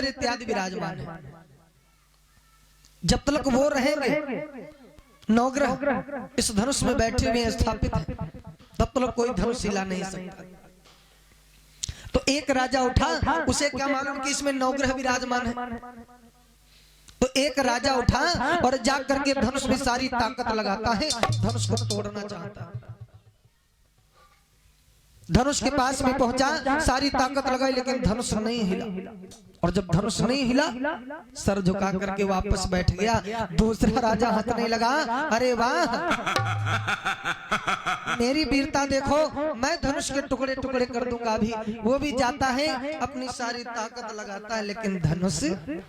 शनिचर इत्यादि विराजमान है। जब तक वो रहेंगे, नवग्रह इस धनुष में बैठे हुए स्थापित है, तब तक कोई धनुष हिला नहीं सकता। तो एक राजा उठा, उसे क्या मालूम कि इसमें नवग्रह विराजमान है। तो एक राजा उठा और जा करके धनुष में सारी ताकत लगाता है, धनुष को तोड़ना चाहता है। धनुष के पास में पहुंचा, सारी ताकत लगाई, लेकिन धनुष नहीं हिला। और जब धनुष नहीं हिला, सर झुका करके वापस बैठ गया। दूसरा राजा हंसने लगा, अरे वाह, मेरी वीरता देखो, मैं धनुष के टुकड़े टुकड़े कर दूंगा। अभी वो भी जाता है, अपनी सारी ताकत लगाता है, लेकिन धनुष नहीं।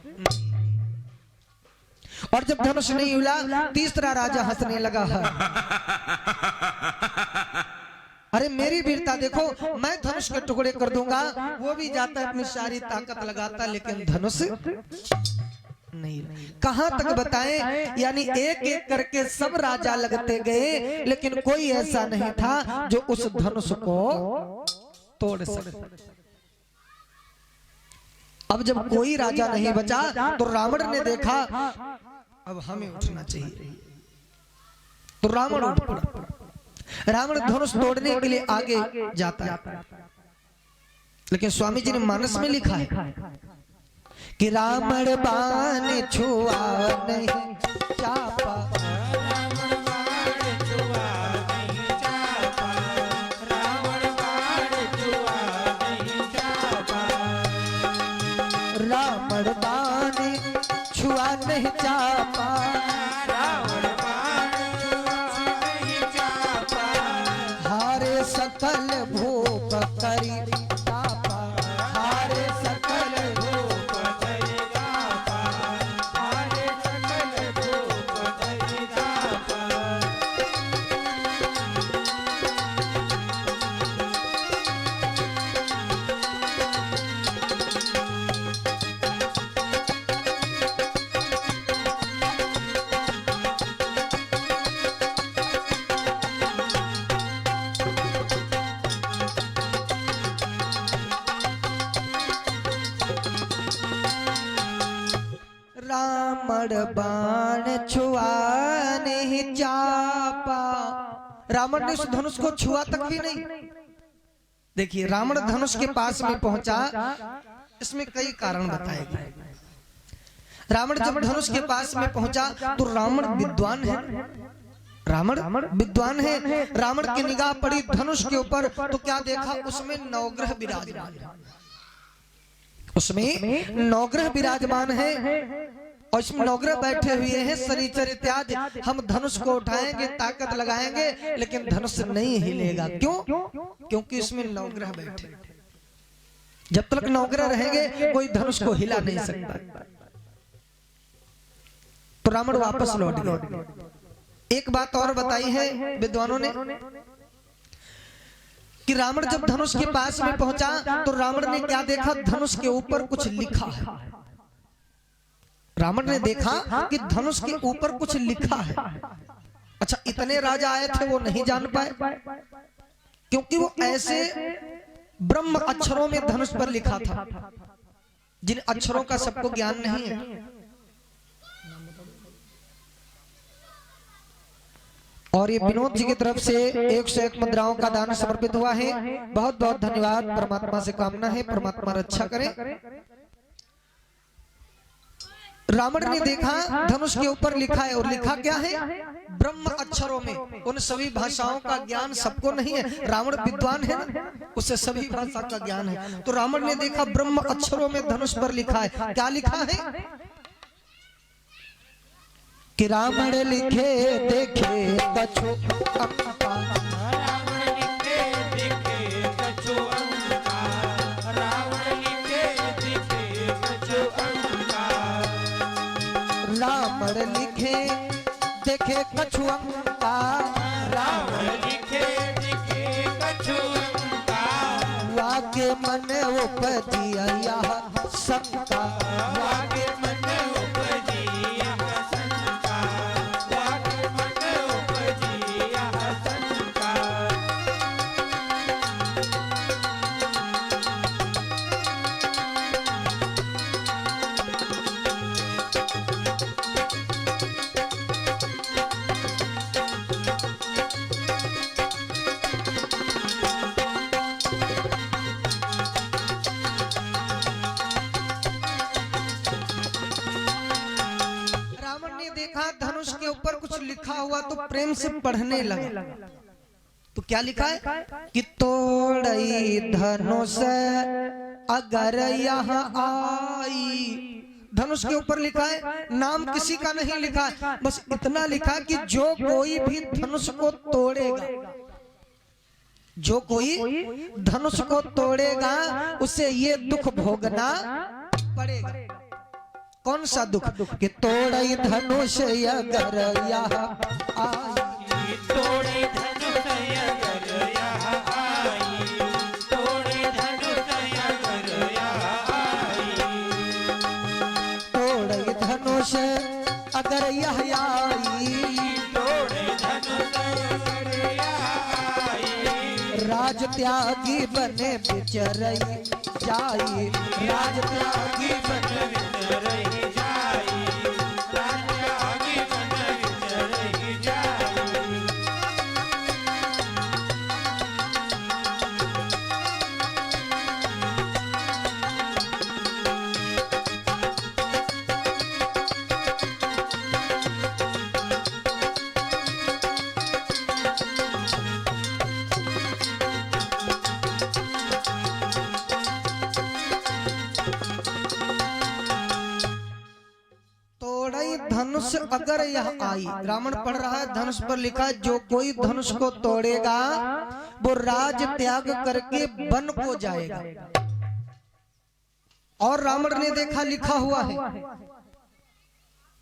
और जब धनुष नहीं हिला, तीसरा राजा हंसने लगा, अरे मेरी वीरता देखो, मैं धनुष के टुकड़े कर दूंगा। वो भी जाता है, अपनी सारी ताकत लगाता, लेकिन धनुष नहीं। कहां तक बताएं, यानी एक एक करके सब राजा लगते गए, लेकिन कोई ऐसा नहीं था जो उस धनुष को तोड़ सके। अब जब कोई राजा नहीं बचा, तो रावण ने देखा अब हमें उठना चाहिए। तो रावण उठ पड़ा। रावण धनुष तोड़ने के लिए आगे जाता है, लेकिन स्वामी जी ने मानस में लिखा है कि रावण बाण छुआ नहीं चापा, रावण बाण छुआ नहीं चापा, सकल भूप करी तापा, हारे सकल भूप करी तापा, हारे सकल भूप करी तापा। रावण बाण छुआ नहीं चापा, रावण ने उस धनुष को छुआ तक भी नहीं। देखिए, रावण धनुष के पास में पहुंचा, इसमें कई कारण बताए गए। रावण जब धनुष के पास में पहुंचा, तो रावण विद्वान है, रावण विद्वान है। रावण की निगाह पड़ी धनुष के ऊपर, तो क्या देखा, उसमें नवग्रह विराजमान है। उसमें नवग्रह विराजमान है, और इसमें नवग्रह बैठे हुए हैं, शनिचर इत्यादि। हम धनुष को उठाएंगे, ताकत लगाएंगे, लेकिन धनुष नहीं हिलेगा। क्यों? क्योंकि इसमें नवग्रह बैठे। जब तक नवग्रह रहेंगे, कोई धनुष को हिला नहीं सकता। तो रावण वापस लौट गया। एक बात और बताई है विद्वानों ने कि रावण जब धनुष के पास में पहुंचा, तो रावण ने क्या देखा, धनुष के ऊपर कुछ लिखा है। रावण ने देखा कि धनुष के ऊपर कुछ लिखा है। अच्छा, इतने राजा आए थे, वो नहीं जान पाए, क्योंकि वो ऐसे ब्रह्म अक्षरों में धनुष पर लिखा था, जिन अक्षरों का सबको ज्ञान नहीं है। और ये विनोद जी की तरफ से 101 मुद्राओं का दान समर्पित हुआ है। बहुत बहुत धन्यवाद। परमात्मा से कामना है परमात्मा रक्षा करे। रावण ने देखा धनुष के ऊपर लिखा है, और लिखा क्या है, ब्रह्म अक्षरों में। उन सभी भाषाओं का ज्ञान सबको नहीं है, रावण विद्वान है ना, उसे सभी भाषा का ज्ञान है। तो रावण ने देखा ब्रह्म अक्षरों में धनुष पर लिखा है। क्या लिखा है कि रावण लिखे देखे कछु अंका, रावण लिखे देखे कछु अंका, रावण लिखे देखे कछु अंका, रावण लिखे देखे कछु अंका, रावण लिखे देखे कछु अंका, वाके मन उपजिया यह शंका, वाके मन देखा धनुष के ऊपर कुछ लिखा हुआ तो प्रेम से पढ़ने लगा। तो क्या लिखा है कि तोड़ई धनुष अगर यहाँ आई। धनुष के ऊपर लिखा है, नाम किसी का नहीं लिखा, बस इतना लिखा कि जो कोई भी धनुष को तोड़ेगा, जो कोई धनुष को तोड़ेगा उसे ये दुख भोगना पड़ेगा। कौन सा दुख? कि तोड़ई धनुष अगर यहाँ आई, तोड़े धनुष अगर यहाँ आई, तोड़े धनुष अगर यहाँ आई, तोड़ई धनुष अगर यहाँ आई, तोड़े धनुष अगर यहाँ आई, राज त्यागी बने बिचरई जाई, राज त्यागी बने रही जाई, राजा आगे बन रही जाई। धनुष अगर यह आई, रावण पढ़ रहा है, धनुष पर लिखा है जो कोई धनुष को तोड़ेगा वो राज त्याग करके वन को जाएगा। और रावण ने देखा लिखा हुआ है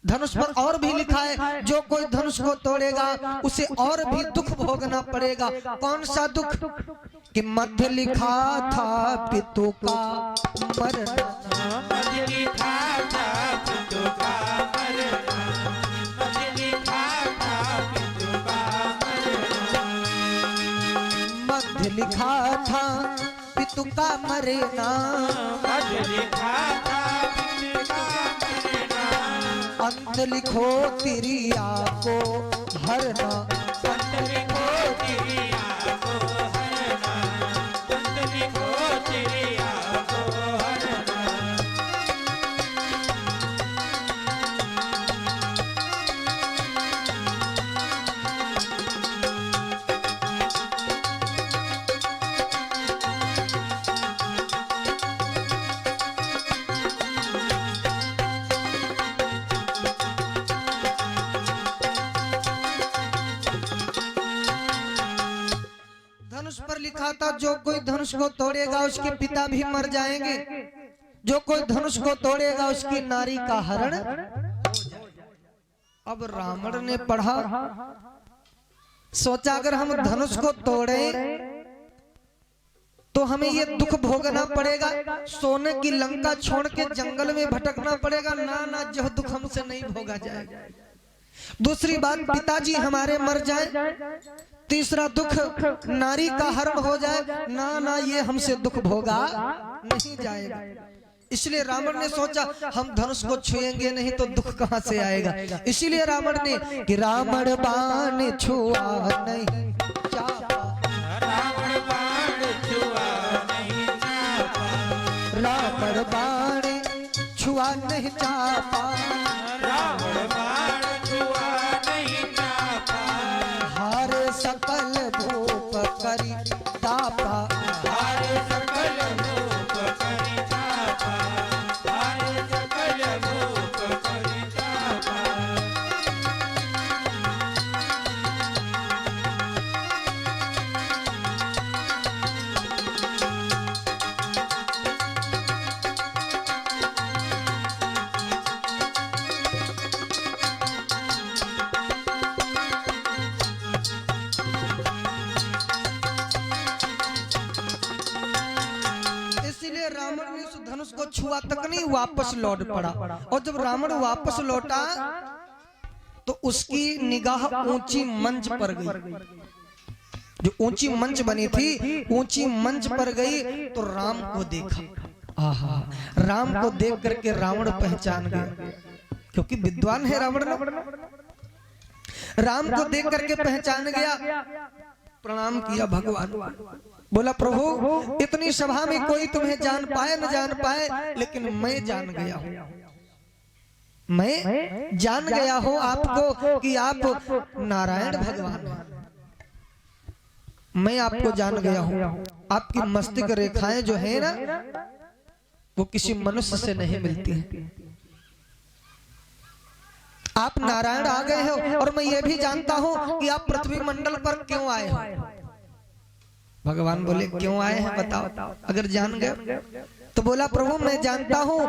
धनुष पर, और भी लिखा है जो कोई धनुष को तोड़ेगा उसे और भी दुख भोगना पड़ेगा। कौन सा दुख? कि मध्य लिखा था पितु का मरना, मध्य लिखा था पितु का मरना, मध्य लिखा था पितु का मरना, मध्य लिखा था पितु का मरना, मध्य लिखा था पितु का मरना, अंत लिखो तिरिया को हरना, अंत लिखो तिरिया को हरना, अंत लिखो तिरिया को हरना। धनुष पर लिखा था जो कोई धनुष को तोड़ेगा उसके पिता भी मर जाएंगे, जो कोई धनुष को तोड़ेगा उसकी नारी का हरण। अब रावण ने पढ़ा, सोचा अगर हम धनुष को तोड़े तो हमें ये दुख भोगना पड़ेगा, सोने की लंका छोड़ के जंगल में भटकना पड़ेगा। ना ना, जो दुख हमसे नहीं भोगा जाएगा। दूसरी बात, पिताजी हमारे मर जाए। तीसरा दुख, नारी का हरण हो जाए। ना ना, ये हमसे दुख भोगा नहीं जाएगा। इसलिए रावण ने सोचा हम धनुष को छुएंगे नहीं तो दुख कहां से आएगा। इसीलिए रावण ने कि रावण बाण छुआ नहीं चापा, रावण बाण छुआ नहीं चापा, रावण बाण छुआ नहीं चापा, रावण बाण छुआ नहीं चापा, हारे सकल भूप करी तापा, हारे सकल भूप करि चापा, हारे सकल भूप करि चापा। इसलिए रावण ने उस धनुष को छुआ तक नहीं, वापस लौट पड़ा। और जब रावण वापस लौटा तो उसकी निगाह ऊंची मंच पर गई। जो ऊंची मंच बनी थी, ऊंची मंच पर गई तो राम को देखा। आहा, राम को देख करके रावण पहचान गया, क्योंकि विद्वान है रावण। राम को देख करके पहचान गया, प्रणाम किया भगवान, बोला प्रभु इतनी सभा में कोई तुम्हें जान पाए न जान पाए, लेकिन मैं जान गया हूं, मैं जान गया हूं आपको कि आप नारायण भगवान हैं। मैं आपको जान गया हूं। आपकी मस्तिष्क रेखाएं जो है ना वो किसी मनुष्य से नहीं मिलती है। आप नारायण आ गए हो और मैं ये भी जानता हूं कि आप पृथ्वी मंडल पर क्यों आए हो। भगवान बोले क्यों आए हैं बताओ। अगर जान गए तो बोला प्रभु मैं जानता हूं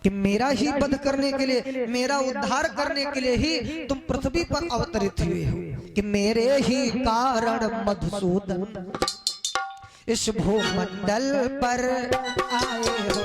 कि मेरा ही वध करने के लिए, मेरा उद्धार करने के लिए ही तुम पृथ्वी पर अवतरित हुए हो, कि मेरे ही कारण मधुसूदन इस भूमंडल पर आए हो।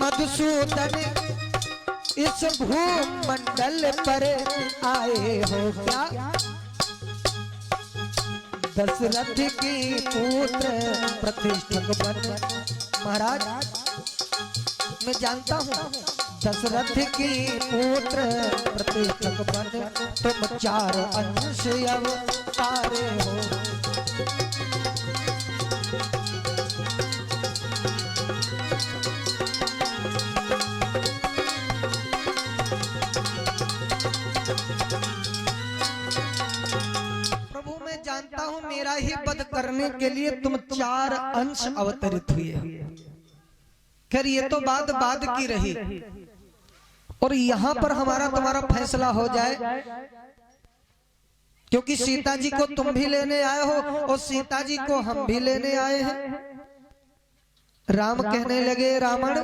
मधुसूदन इस भूमंडल पर आए हो क्या, दशरथ की पुत्र प्रतिष्ठक बन। महाराज मैं जानता हूँ दशरथ की पुत्र प्रतिष्ठक बन तुम 4 अंश अवतारे हो। जानता हूं मेरा ही वध करने के लिए तुम 4 अंश अवतरित हुए। खैर ये तो बात की रही, और यहां पर हमारा तुम्हारा फैसला हो जाए, क्योंकि सीता जी को तुम भी लेने आए हो और सीता जी को हम भी लेने आए हैं। राम कहने लगे रावण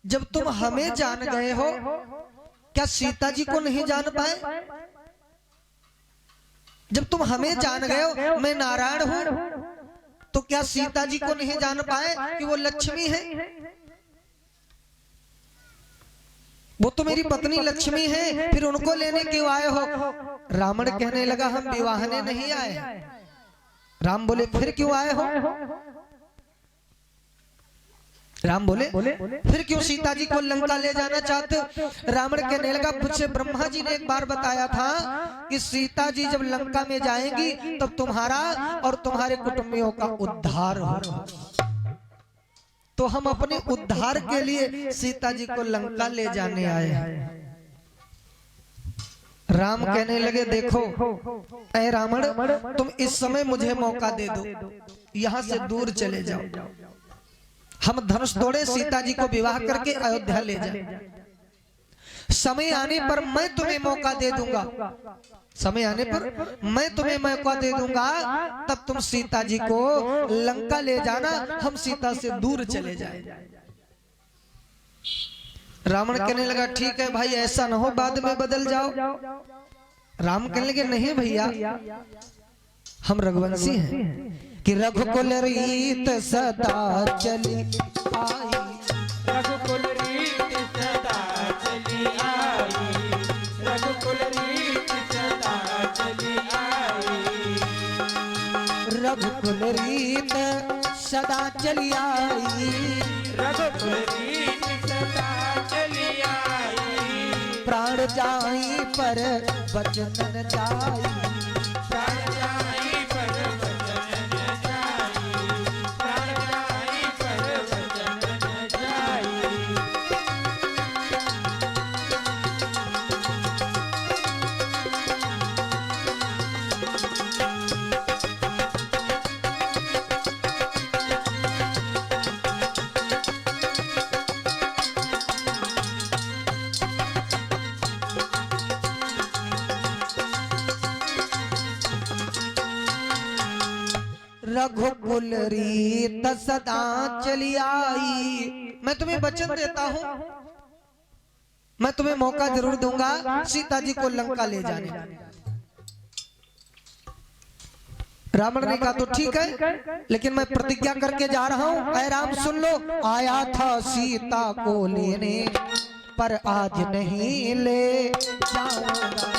जब तुम हमें जान गए हो क्या सीता जी को नहीं जान पाए? जब तुम हमें जान गए हो मैं नारायण हूं तो क्या सीता जी को नहीं जान पाए कि वो लक्ष्मी है? वो तो मेरी पत्नी लक्ष्मी है, फिर उनको लेने क्यों आए हो? रावण कहने लगा हम विवाहने नहीं आए। राम बोले फिर क्यों आए हो? राम बोले फिर क्यों सीता जी को लंका ले जाना चाहते हो? रावण कहने लगा मुझसे ब्रह्मा जी ने एक बार बताया था कि सीता जी जब लंका में जाएंगी तब तुम्हारा और तुम्हारे कुटुंबियों का उद्धार होगा, तो हम अपने उद्धार के लिए सीता जी को लंका ले जाने आए हैं। राम कहने लगे देखो ऐ रावण तुम इस समय मुझे मौका दे दो, यहां से दूर चले जाओ, हम धनुष तोड़े सीता जी को विवाह करके अयोध्या ले जाए। समय आने पर मैं तुम्हें मौका दे दूंगा, समय आने पर मैं तुम्हें मौका दे दूंगा, तब तुम सीता जी को लंका ले जाना, हम सीता से दूर चले जाए। रावण कहने लगा ठीक है भाई ऐसा ना हो बाद में बदल जाओ। राम कहने लगे नहीं भैया हम रघुवंशी हैं कि रघुकुल रीत सदा चली आई, रघुकुल रीत सदा चली आई, रघुकुल रीत सदा चली आई, रघुकुल रीत सदा चली आई, रघुकुल रीत सदा चली आई, प्राण जाई पर वचन न जाई, प्राण जाई पर वचन न जाई, प्राण जाई पर वचन न जाई। रघुकुल रीत सदा चली आई। मैं तुम्हें वचन देता हूं, मैं तुम्हें मौका जरूर दूंगा सीता जी को लंका ले जाने। रावण ने कहा तो ठीक है, लेकिन मैं प्रतिज्ञा करके जा रहा हूं। ऐ राम सुन लो, आया था सीता को लेने पर आज नहीं ले जाऊंगा।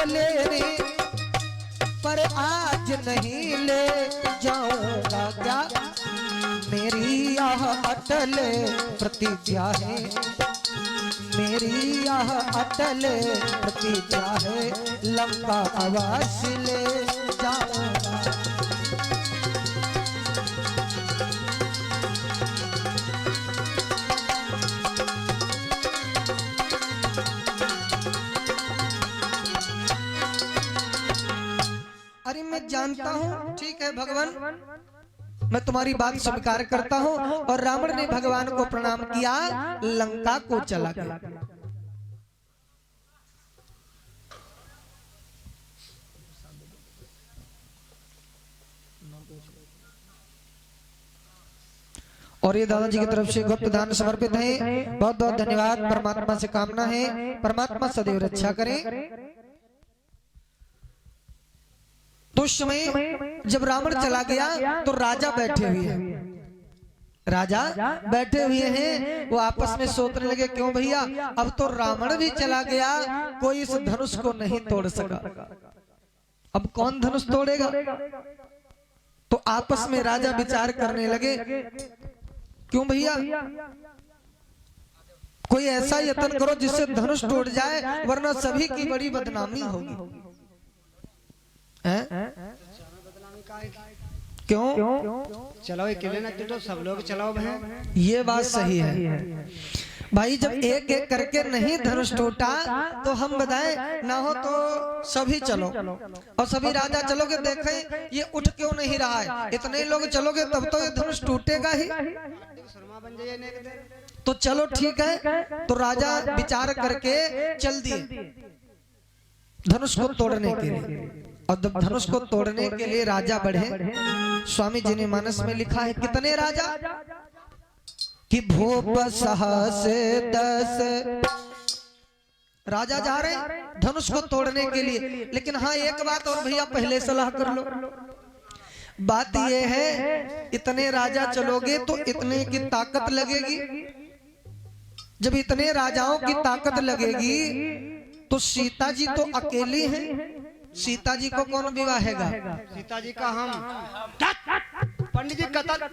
लेने, पर आज नहीं ले जाऊंगा क्या। मेरी यह अटल प्रतिज्ञा है, मेरी यह अटल प्रतिज्ञा है, लंका अवश्य ले जाऊंगा। अरे मैं जानता हूँ, ठीक है भगवान, मैं तुम्हारी बात स्वीकार करता हूँ। और रावण ने भगवान को प्रणाम किया, लंका को चला गया। और ये दादाजी की तरफ से गुप्त दान समर्पित है। बहुत बहुत धन्यवाद। परमात्मा से कामना है परमात्मा सदैव रक्षा करे। तो उस समय जब रावण चला गया तो राजा बैठे हुए हैं, राजा बैठे हुए हैं, वो आपस में सोचने लगे क्यों भैया, अब तो रावण भी चला गया, कोई इस धनुष को नहीं तोड़ सका, अब कौन धनुष तोड़ेगा। तो आपस में राजा विचार करने लगे क्यों भैया, कोई ऐसा यत्न करो जिससे धनुष टूट जाए, वरना सभी की बड़ी बदनामी होगी। क्यों चलाओ अकेले ना टूटो, सब लोग चलाओ बहन। ये बात सही है भाई, जब एक एक करके नहीं धनुष टूटा तो हम बताएं ना हो तो सभी चलो, और सभी राजा चलोगे, देखें ये उठ क्यों नहीं रहा है, इतने लोग चलोगे तब तो ये धनुष टूटेगा ही। तो चलो ठीक है, तो राजा विचार करके चल दिए धनुष को तोड़ने के लिए। और जब धनुष को तोड़ने के लिए राजा बढ़े, स्वामी जी ने मानस में लिखा है कितने राजा कि भूप सहस 10 राजा जा रहे हैं धनुष को तोड़ने के लिए। लेकिन हाँ एक बात और भैया पहले सलाह कर लो, बात यह है इतने राजा चलोगे तो इतने की ताकत लगेगी, जब इतने राजाओं की ताकत लगेगी तो सीता जी तो अकेली हैं, सीता जी को कौन विवाहेगा, सीता जी का हम पंडित जी कतल।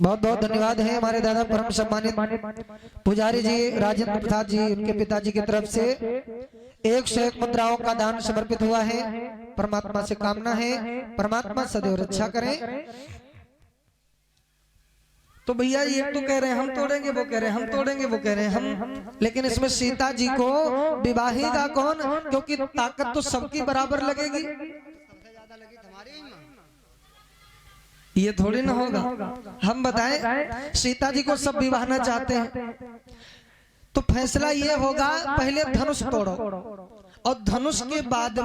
बहुत बहुत धन्यवाद है हमारे दादा परम सम्मानित पुजारी जी राजेंद्र प्रसाद जी, उनके पिताजी की तरफ से 101 मुद्राओं का दान समर्पित हुआ है। परमात्मा से कामना है परमात्मा सदैव रक्षा करे। तो भैया ये तो कह रहे हैं हम तोड़ेंगे, वो कह रहे हैं हम तोड़ेंगे, वो कह रहे हैं हम, लेकिन इसमें सीता जी को विवाहेगा कौन, क्योंकि ताकत तो सबकी बराबर लगेगी, ये थोड़ी ना होगा। हम बताएं सीता जी को सब विवाहना चाहते हैं, तो फैसला ये होगा पहले धनुष तोड़ो, और धनुष के बाद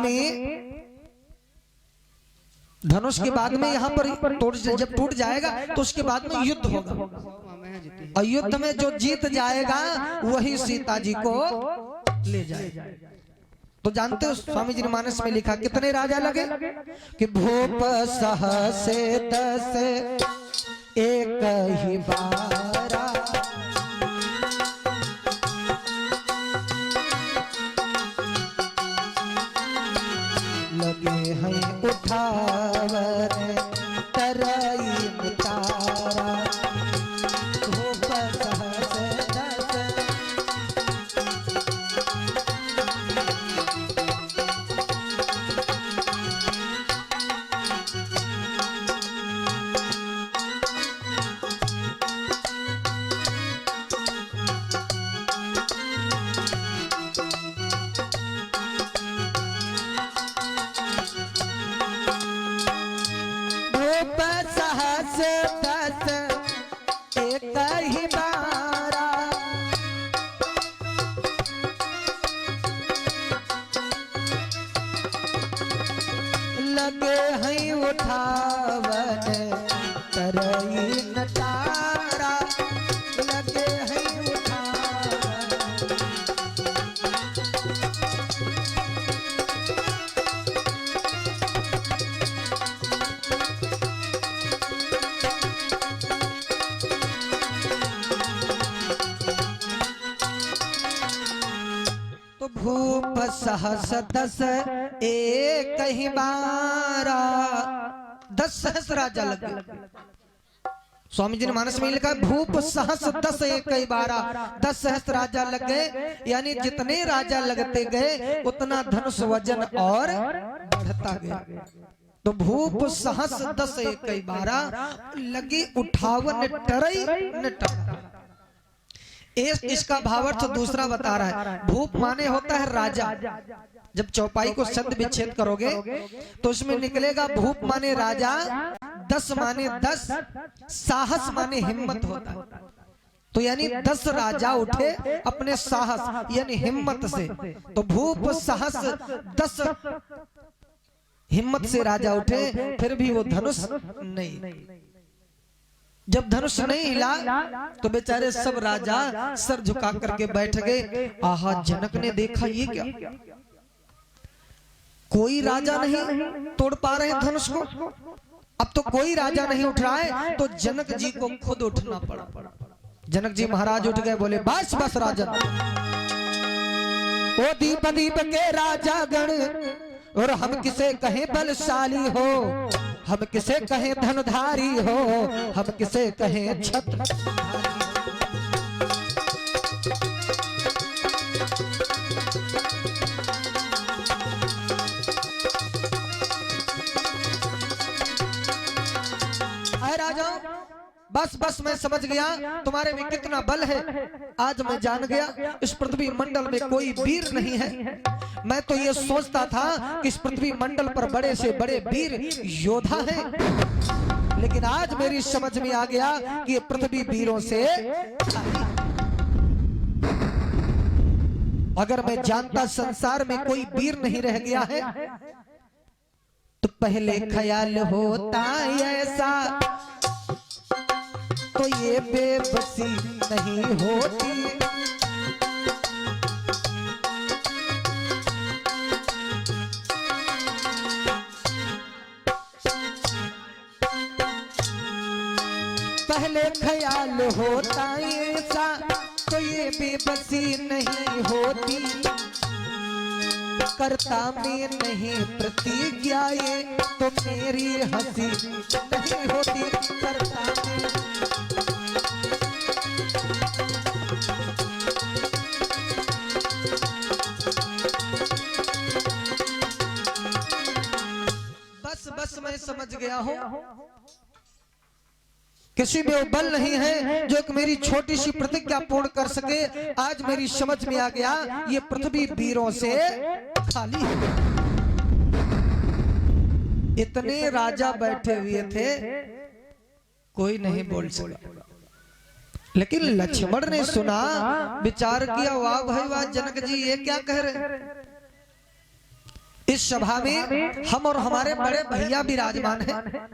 में यहाँ पर जब टूट जाएगा तो उसके बाद में युद्ध होगा, और युद्ध में जो जीत जाएगा वही सीता जी को ले जाएगा। तो जानते हो स्वामी जी ने मानस में लिखा कितने राजा लगे कि भूप सहस 10 एक ही बारा, लगे हैं उठावर तरई तारा, भूप सहस 10 एक ही बारा, लगे हैं उठावन तरई नटारा, लगे हैं उठावन। सहस 10 एक ही बारा, 10 सहस्र राजा लगे। स्वामी जी ने मानस में लिखा भूप सहस 10 एक ही बारा, 10 सहस्र राजा लग गए। यानी जितने राजा लगते गए उतना धनुष वजन और बढ़ता गया। तो भूप सहस 10 एक ही बारा, लगी 58 टरई न टरा। इसका भावार्थ दूसरा बता रहा है। भूप माने होता है राजा। जब चौपाई को शब्द विच्छेद करोगे तो उसमें निकलेगा भूप माने राजा, 10 माने 10, साहस माने हिम्मत होता है। तो यानी 10 राजा उठे अपने साहस यानी हिम्मत से। तो भूप साहस 10 हिम्मत से राजा उठे, फिर भी वो धनुष नहीं। जब धनुष नहीं हिला तो बेचारे सब राजा सर झुका करके बैठ गए। आहा, जनक ने देखा ये क्या, कोई राजा नहीं तोड़ पा रहे धनुष को। अब तो कोई राजा नहीं उठ रहा है, तो जनक जी को खुद उठना पड़ा। जनक जी महाराज उठ गए, बोले बस बस राजन। ओ दीप दीप के राजा गण, और हम किसे कहें बलशाली हो, हम किसे कहें धनुधारी हो, हम किसे कहें छत्रधारी। बस बस मैं समझ गया तुम्हारे में कितना बल है। आज मैं जान गया इस पृथ्वी मंडल में कोई वीर नहीं है। मैं तो ये सोचता था कि इस पृथ्वी मंडल पर बड़े से बड़े वीर योद्धा हैं, लेकिन आज मेरी समझ में आ गया कि ये पृथ्वी वीरों से। अगर मैं जानता संसार में कोई वीर नहीं रह गया है तो पहले ख्याल होता ऐसा, तो ये बेबसी नहीं होती। पहले ख्याल होता ऐसा, तो ये बेबसी नहीं होती। करता में नहीं प्रतिज्ञा ये, तो मेरी हंसी नहीं होती। करता में बस मैं समझ गया हूं किसी में वो बल नहीं है जो एक मेरी छोटी सी प्रतिज्ञा पूर्ण कर सके। आज मेरी समझ में आ गया ये पृथ्वी वीरों से खाली है। इतने राजा बैठे हुए थे, कोई नहीं बोल सका। लेकिन लक्ष्मण ने सुना, विचार किया, वाह भाई वाह, जनक जी ये क्या कह रहे। इस सभा में हम और हमारे बड़े भैया विराजमान हैं,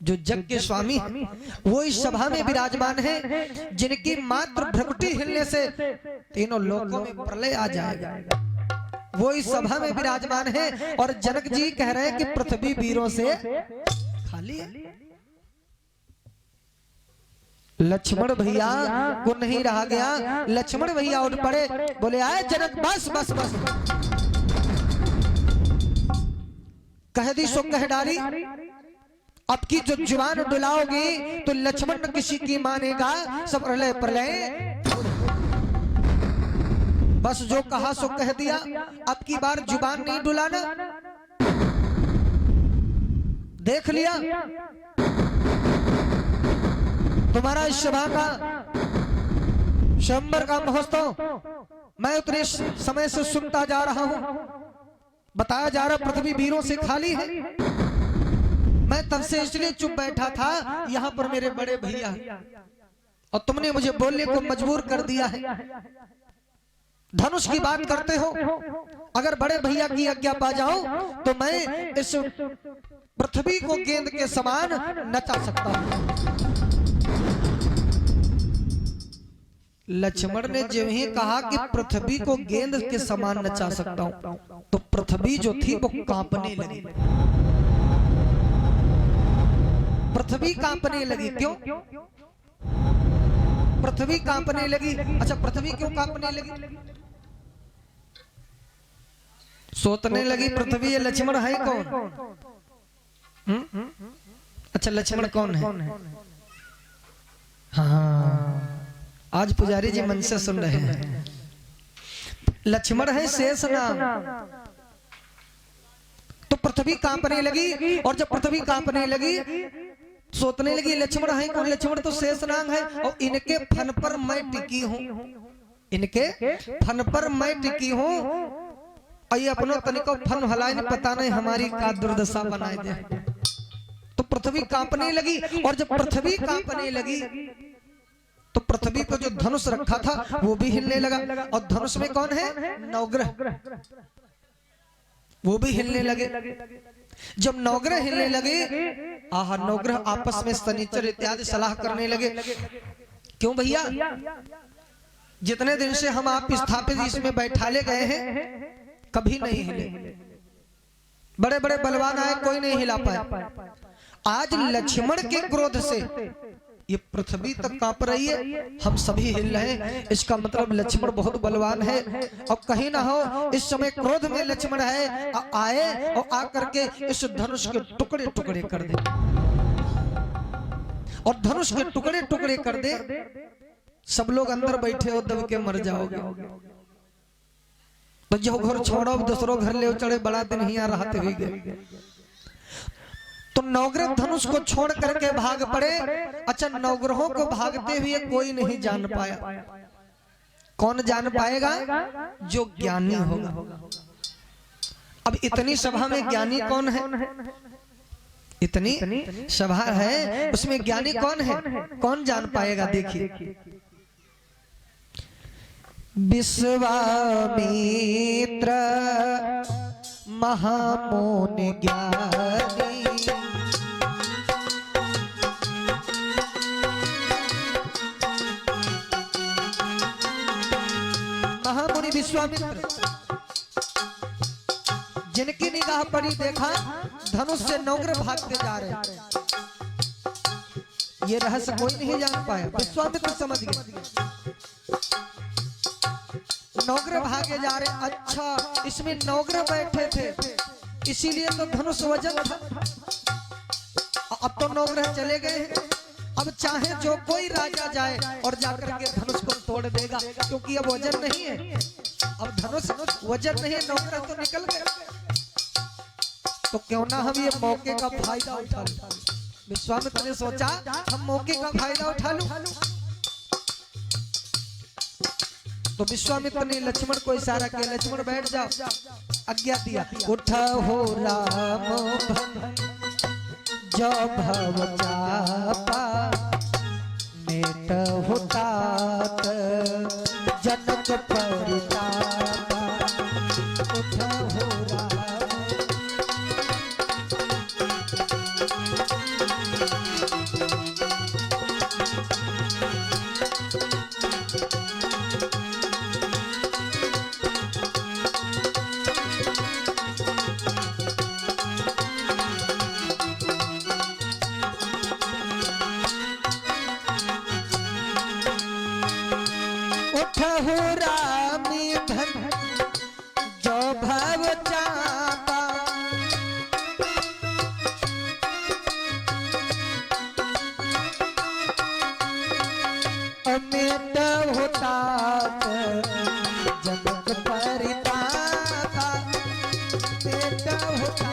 जो जग के स्वामी हैं। वो इस सभा में विराजमान हैं, जिनकी मात्र भ्रकुटी हिलने से तीनों लोकों में प्रलय आ जाएगा। वो इस सभा में विराजमान हैं और जनक जी कह रहे हैं कि पृथ्वी वीरों से खाली है। लक्ष्मण भैया को नहीं रहा गया। लक्ष्मण भैया उठ पड़े, बोले आए जनक, बस बस बस, कह दी सो कह डाली। अब की जो जुबान डुलाओगी तो लक्ष्मण न किसी की मानेगा, सब प्रलय प्रलय। बस जो कहा सो कह दिया, अब की बार जुबान नहीं डुलाना। देख लिया तुम्हारा इस सभा का स्वयंवर का महोत्सव मैं उतने समय से सुनता जा रहा हूं। बताया जा रहा पृथ्वी वीरों से खाली है। मैं तब से इसलिए चुप बैठा था, यहाँ पर मेरे बड़े भैया और तुमने मुझे बोलने को मजबूर कर दिया है। धनुष की बात करते हो, अगर बड़े भैया की आज्ञा पा जाऊं तो मैं इस पृथ्वी को गेंद के समान नचा सकता हूं। लक्ष्मण ने जब ही कहा कि पृथ्वी को गेंद के समान नचा सकता हूं, तो पृथ्वी जो थी वो कांपने लगी। पृथ्वी कांपने लगी। क्यों पृथ्वी कांपने लगी? अच्छा, पृथ्वी क्यों कांपने लगी? सोचने लगी पृथ्वी, ये लक्ष्मण है कौन? अच्छा लक्ष्मण कौन है? हाँ, आज पुजारी जी मन से सुन रहे हैं। लक्ष्मण है शेष नाम। तो पृथ्वी कांपने लगी, और जब पृथ्वी कांपने लगी सोचने लगी लक्ष्मण है कौन? लक्ष्मण तो शेष नाम है, और इनके फन पर मैं टिकी हूं, इनके फन पर मैं टिकी हूं, और ये अपनो तनिको फन हलाए नहीं, पता नहीं हमारी का दुर्दशा बनाए दे। तो पृथ्वी कांपने लगी, और जब पृथ्वी कांपने लगी तो पृथ्वी पर जो धनुष रखा था वो भी हिलने लगा, और धनुष में कौन है? नवग्रह, वो भी हिलने लगे। जब नवग्रह हिलने लगे, आहा, नवग्रह आपस में शनिचर इत्यादि सलाह करने लगे। क्यों भैया, जितने दिन से हम आप स्थापित इसमें बैठाले गए हैं कभी नहीं हिले, बड़े बड़े बलवान आए कोई नहीं हिला पाए। आज लक्ष्मण के क्रोध से ये पृथ्वी तक कांप रही है, हम सभी हिल रहे हैं। इसका मतलब लक्ष्मण बहुत बलवान है, और कहीं ना हो इस समय क्रोध में लक्ष्मण है, आए और आकर के इस धनुष के टुकड़े टुकड़े कर दे, और धनुष के टुकड़े टुकड़े कर दे। सब लोग अंदर बैठे हो, दब के मर जाओगे। तो जो घर छोड़ो दूसरों घर ले चढ़े, बड़ा दिन ही रहते हुए गए। तो नवग्रह धनुष को छोड़ करके भाग पड़े। अच्छा, नवग्रहों को भागते हुए कोई नहीं जान पाया। कौन जान पाएगा? जो ज्ञानी होगा। अब इतनी सभा में ज्ञानी कौन है? इतनी सभा है, उसमें ज्ञानी कौन है? कौन जान पाएगा? देखिए, विश्वामित्र महामुनि ज्ञानी, महामुनि विश्वामित्र, जिनकी निगाह पड़ी, देखा धनुष से नवग्रह भागते जा रहे। ये रहस्य कोई नहीं जान पाया, विश्वामित्र समझ गए। नवग्रह भागे जा रहे। अच्छा, इसमें नवग्रह बैठे थे, इसीलिए तो धनुष वजन था। अब तो नवग्रह चले गए हैं, अब चाहे जो कोई राजा जाए और जाकर के धनुष को तोड़ देगा, क्योंकि अब वजन नहीं है। अब धनुष वजन नहीं है, नवग्रह तो निकल गए। तो क्यों ना हम ये मौके का फायदा उठा लूं। विश्वामित्र ने सोचा हम मौके का फायदा उठा लूं। तो विश्वामित्र ने लक्ष्मण को इशारा किया, लक्ष्मण बैठ जाओ, आज्ञा दिया। उठा हो राम जो भव चापा, नेत होता जनक परितापा। उठा हो राम, उठहु रामी धन जो भव चापा, अमित होता जनक परितापा। अमित होता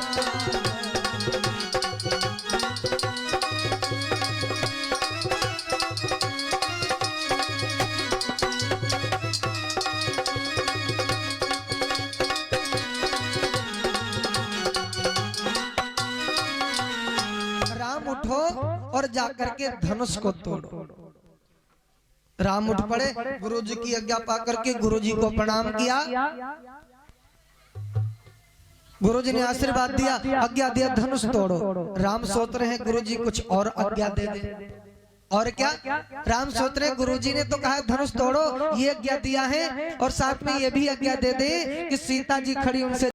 उठो और जाकर के धनुष को तोड़ो। राम उठ पड़े, गुरुजी की आज्ञा पाकर के गुरुजी को प्रणाम किया। गुरुजी ने आशीर्वाद दिया, आज्ञा दिया धनुष तोड़ो। राम सोच रहे हैं गुरुजी कुछ और आज्ञा दे दे। और क्या राम सोच रहे, गुरुजी ने तो कहा धनुष तोड़ो, ये आज्ञा दिया है, और साथ में ये भी आज्ञा दे दे कि सीता जी खड़ी उनसे